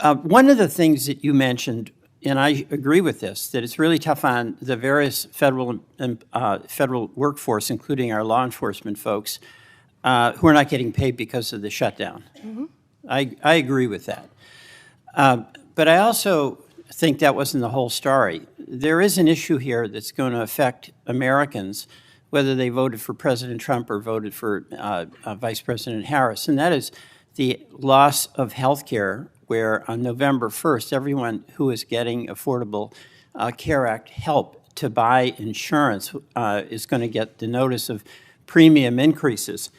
One of the things that you mentioned, and I agree with this, that it's really tough on the various federal workforce, including our law enforcement folks, who are not getting paid because of the shutdown. Mm-hmm. I agree with that. But I also think that wasn't the whole story. There is an issue here that's going to affect Americans, whether they voted for President Trump or voted for Vice President Harris, and that is the loss of health care, where on November 1st, everyone who is getting Affordable Care Act help to buy insurance is going to get the notice of premium increases.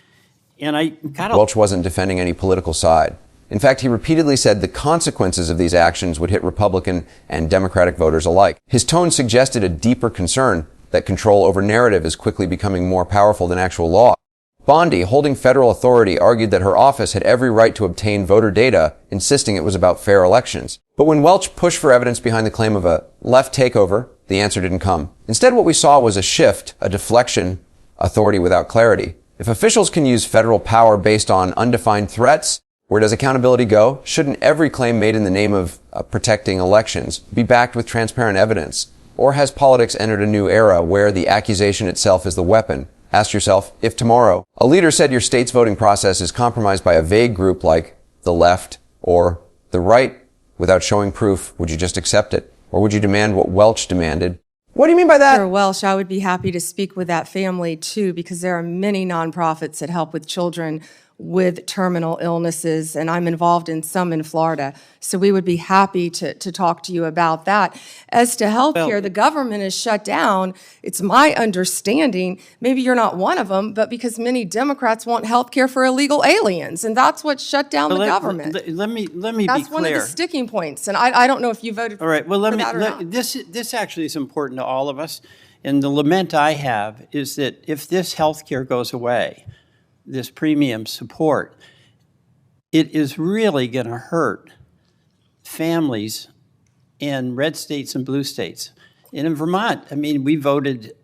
And Welch wasn't defending any political side. In fact, he repeatedly said the consequences of these actions would hit Republican and Democratic voters alike. His tone suggested a deeper concern that control over narrative is quickly becoming more powerful than actual law. Bondi, holding federal authority, argued that her office had every right to obtain voter data, insisting it was about fair elections. But when Welch pushed for evidence behind the claim of a left takeover, the answer didn't come. Instead, what we saw was a shift, a deflection, authority without clarity. If officials can use federal power based on undefined threats, where does accountability go? Shouldn't every claim made in the name of protecting elections be backed with transparent evidence? Or has politics entered a new era where the accusation itself is the weapon? Ask yourself, if tomorrow a leader said your state's voting process is compromised by a vague group like the left or the right without showing proof, would you just accept it? Or would you demand what Welch demanded? What do you mean by that? Sure, Welch, I would be happy to speak with that family too, because there are many nonprofits that help with children with terminal illnesses, and I'm involved in some in Florida. So we would be happy to talk to you about that. As to health care, the government is shut down. It's my understanding, maybe you're not one of them, but because many Democrats want health care for illegal aliens, and that's what shut down the government. Let me That's be clear. one of the sticking points, and I don't know if you voted for that or not. This actually is important to all of us, and the lament I have is that if this health care goes away, this premium support, it is really going to hurt families in red states and blue states. And in Vermont, I mean, we voted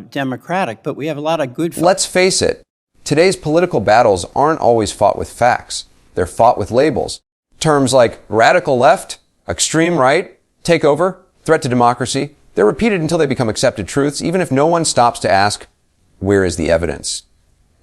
Democratic, but we have a lot of good folks. Let's face it, today's political battles aren't always fought with facts. They're fought with labels. Terms like radical left, extreme right, takeover, threat to democracy, they're repeated until they become accepted truths, even if no one stops to ask, where is the evidence?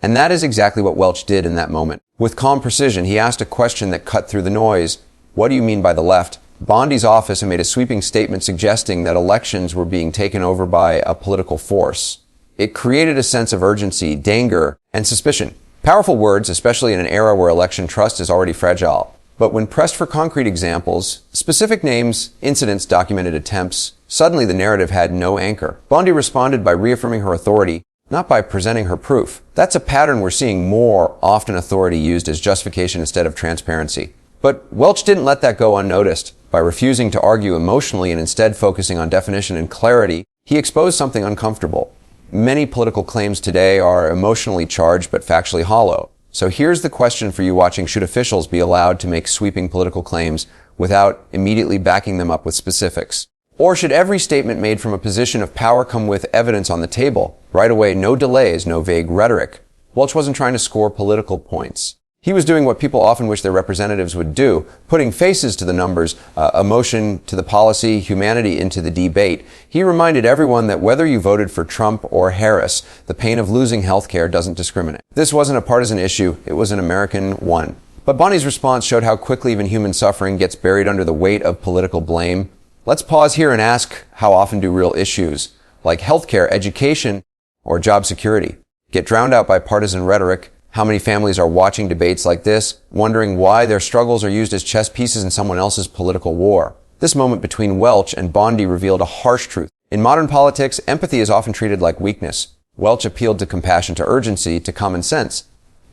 And that is exactly what Welch did in that moment. With calm precision, he asked a question that cut through the noise. What do you mean by the left? Bondi's office had made a sweeping statement suggesting that elections were being taken over by a political force. It created a sense of urgency, danger, and suspicion. Powerful words, especially in an era where election trust is already fragile. But when pressed for concrete examples, specific names, incidents, documented attempts, suddenly the narrative had no anchor. Bondi responded by reaffirming her authority, not by presenting her proof. That's a pattern we're seeing more often, authority used as justification instead of transparency. But Welch didn't let that go unnoticed. By refusing to argue emotionally and instead focusing on definition and clarity, he exposed something uncomfortable. Many political claims today are emotionally charged but factually hollow. So here's the question for you watching. Should officials be allowed to make sweeping political claims without immediately backing them up with specifics? Or should every statement made from a position of power come with evidence on the table? Right away, no delays, no vague rhetoric. Welch wasn't trying to score political points. He was doing what people often wish their representatives would do, putting faces to the numbers, emotion to the policy, humanity into the debate. He reminded everyone that whether you voted for Trump or Harris, the pain of losing health care doesn't discriminate. This wasn't a partisan issue, it was an American one. But Bondi's response showed how quickly even human suffering gets buried under the weight of political blame. Let's pause here and ask, how often do real issues, like healthcare, education, or job security, get drowned out by partisan rhetoric? How many families are watching debates like this, wondering why their struggles are used as chess pieces in someone else's political war? This moment between Welch and Bondi revealed a harsh truth. In modern politics, empathy is often treated like weakness. Welch appealed to compassion, to urgency, to common sense.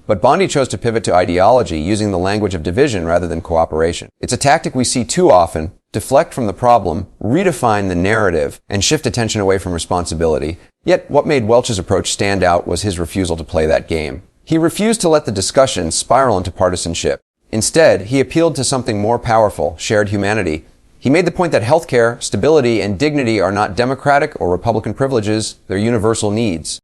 But Bondi chose to pivot to ideology, using the language of division rather than cooperation. It's a tactic we see too often: deflect from the problem, redefine the narrative, and shift attention away from responsibility. Yet what made Welch's approach stand out was his refusal to play that game. He refused to let the discussion spiral into partisanship. Instead, he appealed to something more powerful: shared humanity. He made the point that healthcare, stability, and dignity are not Democratic or Republican privileges, they're universal needs.